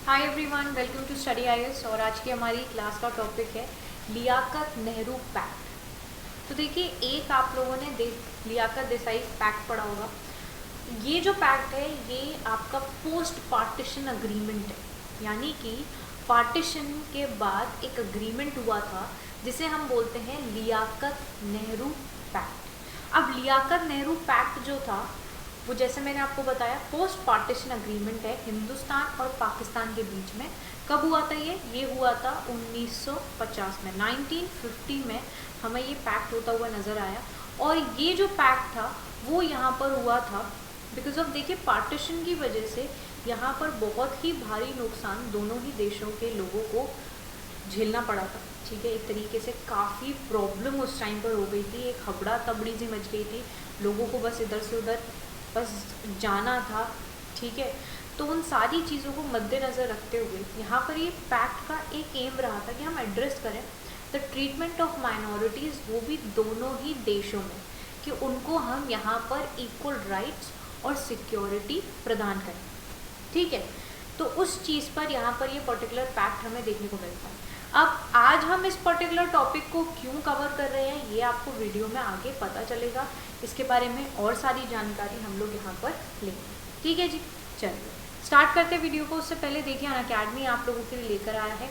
Hi everyone, welcome to study IAS. और आज की हमारी क्लास का टॉपिक है लियाकत नेहरू पैक्ट। तो देखिए, एक आप लोगों ने लियाकत देसाई पैक्ट पढ़ा होगा। ये जो पैक्ट है ये आपका पोस्ट पार्टीशन अग्रीमेंट है, यानी कि पार्टीशन के बाद एक अग्रीमेंट हुआ था जिसे हम बोलते हैं लियाकत नेहरू पैक्ट। अब लियाकत नेहरू पैक्ट जो था वो, जैसे मैंने आपको बताया, पोस्ट पार्टीशन अग्रीमेंट है हिंदुस्तान और पाकिस्तान के बीच में। कब हुआ था ये हुआ था 1950 में, 1950 में हमें ये पैक्ट होता हुआ नज़र आया। और ये जो पैक्ट था वो यहाँ पर हुआ था बिकॉज ऑफ, देखिए, पार्टीशन की वजह से यहाँ पर बहुत ही भारी नुकसान दोनों ही देशों के लोगों को झेलना पड़ा था। ठीक है, एक तरीके से काफ़ी प्रॉब्लम उस टाइम पर हो गई थी, एक हबड़ा तबड़ी सी मच गई थी, लोगों को बस इधर से उधर बस जाना था। ठीक है, तो उन सारी चीज़ों को मद्देनज़र रखते हुए यहाँ पर ये पैक्ट का एक एम रहा था कि हम एड्रेस करें द ट्रीटमेंट ऑफ माइनॉरिटीज़, वो भी दोनों ही देशों में, कि उनको हम यहाँ पर इक्वल राइट्स और सिक्योरिटी प्रदान करें। ठीक है, तो उस चीज़ पर यहाँ पर ये पर्टिकुलर पैक्ट हमें देखने को मिलता है। अब आज हम इस पर्टिकुलर टॉपिक को क्यों कवर कर रहे हैं ये आपको वीडियो में आगे पता चलेगा। इसके बारे में और सारी जानकारी हम लोग यहाँ पर लेंगे। ठीक है जी, चलिए स्टार्ट करते हैं वीडियो को। उससे पहले देखिए, अनअकैडमी आप लोगों के लिए लेकर आया है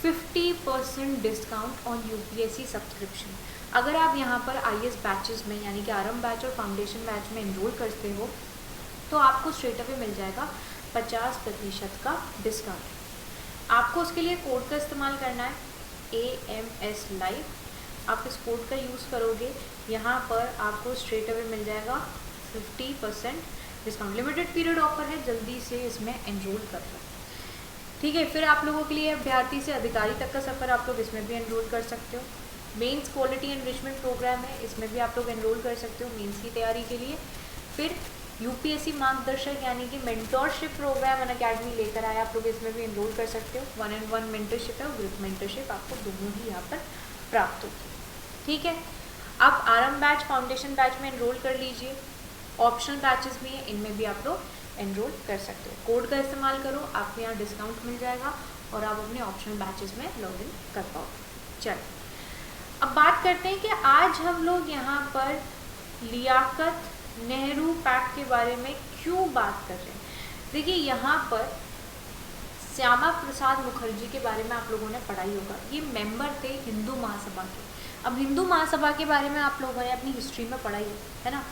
50% डिस्काउंट ऑन यूपीएससी सब्सक्रिप्शन। अगर आप यहाँ पर आईएएस बैचेस में, यानी कि आरंभ बैच और फाउंडेशन बैच में एनरोल करते हो तो आपको स्ट्रेट अवे मिल जाएगा 50% का डिस्काउंट। आपको उसके लिए कोड का इस्तेमाल करना है AMS लाइव। आप इस कोड का यूज़ करोगे, यहाँ पर आपको स्ट्रेट अवे मिल जाएगा 50% डिस्काउंट। लिमिटेड पीरियड ऑफर है, जल्दी से इसमें एनरोल कर लो। ठीक है, फिर आप लोगों के लिए अभ्यर्थी से अधिकारी तक का सफ़र, आप लोग इसमें भी एनरोल कर सकते हो। मेंस क्वालिटी एनरिचमेंट प्रोग्राम है, इसमें भी आप लोग एनरोल कर सकते हो मेंस की तैयारी के लिए। फिर यूपीएससी मार्गदर्शक यानी कि मेंटोरशिप प्रोग्राम अनअकैडमी लेकर आया, आप लोग इसमें भी एनरोल कर सकते हो। 1-on-1 मेंटरशिप है और ग्रुप मेंटरशिप आपको दोनों ही यहाँ पर प्राप्त होती है। ठीक है, आप आरंभ बैच फाउंडेशन बैच में एनरोल कर लीजिए। ऑप्शनल बैचेस भी हैं, इनमें भी आप लोग एनरोल कर सकते हो। कोड का इस्तेमाल करो, आपको यहाँ डिस्काउंट मिल जाएगा और आप अपने ऑप्शनल बैचेस में लॉग इन कर पाओगे। चलिए अब बात करते हैं कि आज हम लोग यहाँ पर लियाकत नेहरू पैक्ट के बारे में क्यों बात कर रहे हैं। देखिए, यहाँ पर श्यामा प्रसाद मुखर्जी के बारे में आप लोगों ने पढ़ा ही होगा। ये मेंबर थे हिंदू महासभा के। अब हिंदू महासभा के बारे में आप लोगों ने अपनी हिस्ट्री में पढ़ा ही है ना।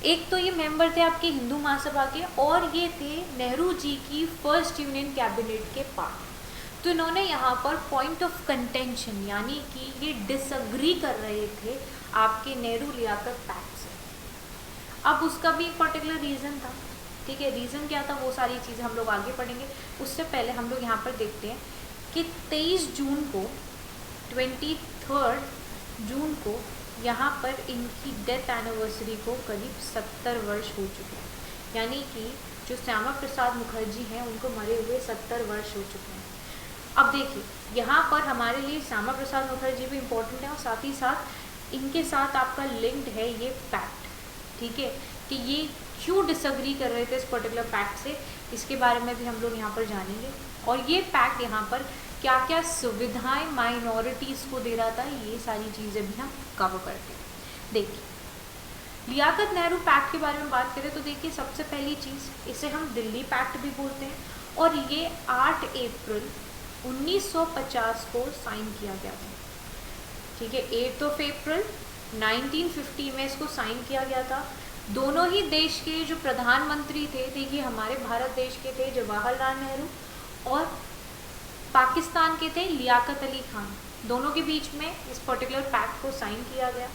एक तो ये मेंबर थे आपके हिंदू महासभा के, और ये थे नेहरू जी की फर्स्ट यूनियन कैबिनेट के पार्ट। तो इन्होंने यहाँ पर पॉइंट ऑफ कंटेंशन, यानी कि ये डिसअग्री कर रहे थे आपके नेहरू लियाकत पैक्ट से। अब उसका भी एक पर्टिकुलर रीज़न था। ठीक है, रीज़न क्या था वो सारी चीज़ें हम लोग आगे पढ़ेंगे। उससे पहले हम लोग यहाँ पर देखते हैं कि 23 जून को, 23 जून को यहाँ पर इनकी डेथ एनिवर्सरी को करीब 70 वर्ष हो चुके हैं। यानी कि जो श्यामा प्रसाद मुखर्जी हैं उनको मरे हुए 70 वर्ष हो चुके हैं। अब देखिए, यहाँ पर हमारे लिए श्यामा प्रसाद मुखर्जी भी इम्पोर्टेंट है और साथ ही साथ इनके साथ आपका लिंक्ड है ये पैक्ट। ठीक है, कि ये क्यों डिसअग्री कर रहे थे इस पर्टिकुलर पैक्ट से, इसके बारे में भी हम लोग यहाँ पर जानेंगे। और ये पैक्ट यहाँ पर क्या क्या सुविधाएं माइनॉरिटीज़ को दे रहा था, ये सारी चीज़ें भी हम कवर करते हैं। देखिए, लियाकत नेहरू पैक्ट के बारे में बात करें तो देखिए, सबसे पहली चीज़, इसे हम दिल्ली पैक्ट भी बोलते हैं, और ये 8 अप्रैल 1950 को साइन किया गया था। ठीक है, 8 अप्रैल 1950 में इसको साइन किया गया था। दोनों ही देश के जो प्रधानमंत्री थे, देखिए हमारे भारत देश के थे जवाहरलाल नेहरू, और पाकिस्तान के थे लियाकत अली खान। दोनों के बीच में इस पर्टिकुलर पैक्ट को साइन किया गया।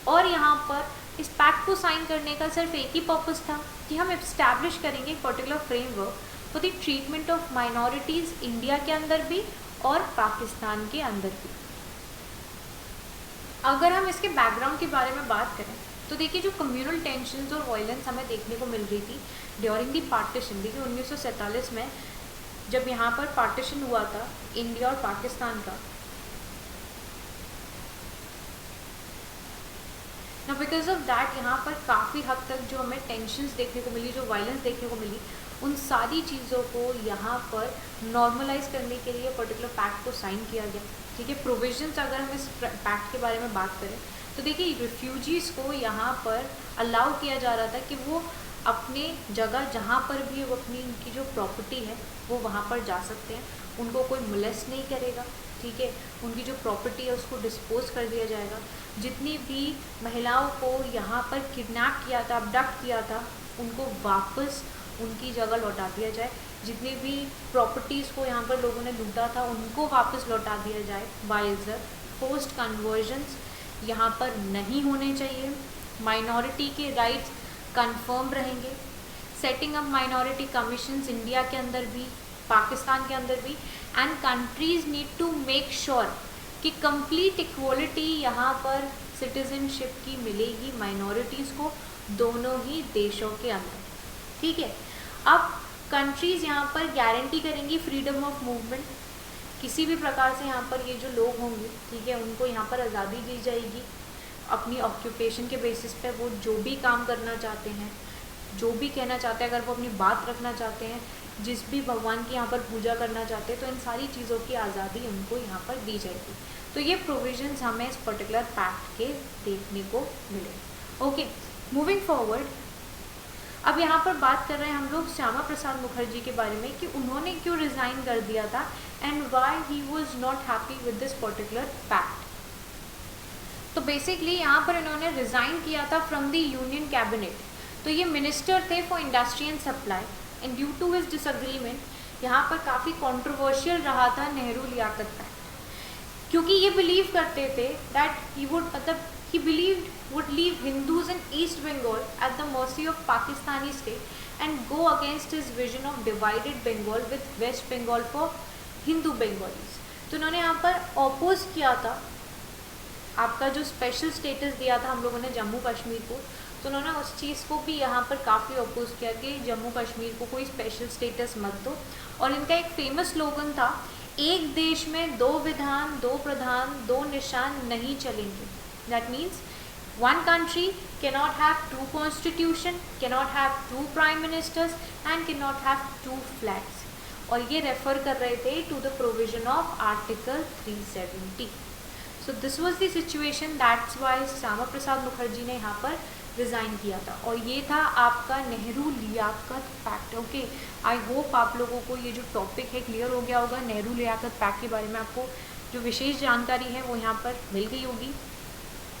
और यहाँ पर इस पैक्ट को साइन करने का सिर्फ एक ही पर्पस था कि हम इस्टेब्लिश करेंगे particular framework for the treatment of minorities, India के अंदर भी और पाकिस्तान के अंदर भी। अगर हम इसके बैकग्राउंड के बारे में बात करें तो देखिए, जो कम्युनल टेंशन्स और वायलेंस हमें देखने को मिल रही थी ड्यूरिंग दी पार्टीशन। देखिए 1947 में जब यहाँ पर पार्टीशन हुआ था इंडिया और पाकिस्तान का, ना बिकॉज ऑफ दैट यहाँ पर काफ़ी हद तक जो हमें टेंशन्स देखने को मिली, जो वायलेंस देखने को मिली, उन सारी चीज़ों को यहाँ पर नॉर्मलाइज करने के लिए पर्टिकुलर पैक्ट को साइन किया गया। ठीक है, प्रोविजंस अगर हम इस पैक्ट के बारे में बात करें तो देखिए रिफ्यूजीज़ को यहाँ पर अलाउ किया जा रहा था कि वो अपने जगह जहाँ पर भी वो अपनी उनकी जो प्रॉपर्टी है वो वहाँ पर जा सकते हैं, उनको कोई मोलेस्ट नहीं करेगा। ठीक है, उनकी जो प्रॉपर्टी है उसको डिस्पोज कर दिया जाएगा। जितनी भी महिलाओं को यहाँ पर किडनैप किया था, अबडक्ट किया था, उनको वापस उनकी जगह लौटा दिया जाए। जितनी भी प्रॉपर्टीज़ को यहाँ पर लोगों ने लूटा था उनको वापस लौटा दिया जाए। वाइजर फोर्स्ड कन्वर्जन्स यहाँ पर नहीं होने चाहिए। माइनॉरिटी के राइट्स कंफर्म रहेंगे। Setting up minority commissions India के अंदर भी, पाकिस्तान के अंदर भी, and countries need to make sure कि कंप्लीट इक्वलिटी यहाँ पर सिटीजनशिप की मिलेगी माइनॉरिटीज़ को दोनों ही देशों के अंदर। ठीक है, अब कंट्रीज़ यहाँ पर गारंटी करेंगी फ्रीडम ऑफ मूवमेंट। किसी भी प्रकार से यहाँ पर ये जो लोग होंगे, ठीक है, उनको यहाँ पर आज़ादी दी जाएगी अपनी ऑक्यूपेशन के बेसिस पे। वो जो भी काम करना चाहते हैं, जो भी कहना चाहते हैं, अगर वो अपनी बात रखना चाहते हैं, जिस भी भगवान की यहाँ पर पूजा करना चाहते हैं, तो इन सारी चीज़ों की आज़ादी उनको यहाँ पर दी जाएगी। तो ये प्रोविजंस हमें इस पर्टिकुलर पैक्ट के देखने को मिले। ओके, मूविंग फॉरवर्ड, अब यहाँ पर बात कर रहे हैं हम लोग श्यामा प्रसाद मुखर्जी के बारे में कि उन्होंने क्यों रिज़ाइन कर दिया था and why he was not happy with this particular pact. तो बेसिकली यहाँ पर इन्होंने रिज़ाइन किया था फ्रॉम द यूनियन कैबिनेट। तो ये मिनिस्टर थे for industry and supply and due to his disagreement यहाँ पर काफ़ी कंट्रोवर्शियल रहा था नेहरू लियाकत पैक्ट, क्योंकि ये बिलीव करते थे that he would he believed would leave Hindus in East Bengal at the mercy of Pakistani state and go against his vision of divided Bengal with West Bengal for Hindu Bengalis। तो उन्होंने यहाँ पर oppose किया था आपका जो special status दिया था हम लोगों ने जम्मू कश्मीर को, तो उन्होंने उस चीज़ को भी यहाँ पर काफ़ी ऑपोज किया कि जम्मू कश्मीर को कोई स्पेशल स्टेटस मत दो। और इनका एक फेमस स्लोगन था, एक देश में दो विधान, दो प्रधान, दो निशान नहीं चलेंगे। That means one country cannot have two constitution, cannot have two prime ministers and cannot have two flags। और ये रेफर कर रहे थे to the provision of Article 370। So this was the situation, that's why Shyama Prasad Mukherjee ने यहाँ पर resign किया था। और ये था आपका Nehru Liaquat pact. Okay, I hope आप लोगों को ये जो टॉपिक है क्लियर हो गया होगा। नेहरू लियाकत पैक्ट के बारे में आपको जो विशेष जानकारी है वो यहाँ पर मिल गई होगी।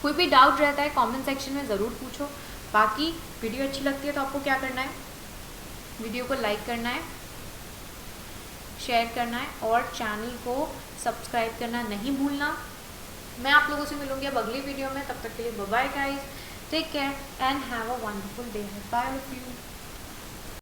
कोई भी डाउट रहता है कमेंट सेक्शन में ज़रूर पूछो। बाकी वीडियो अच्छी लगती है तो आपको क्या करना है, वीडियो को लाइक करना है, शेयर करना है और चैनल को सब्सक्राइब करना नहीं भूलना। मैं आप लोगों से मिलूंगी अब अगली वीडियो में, तब तक के लिए bye bye guys, take care and have a wonderful day. Bye all of you.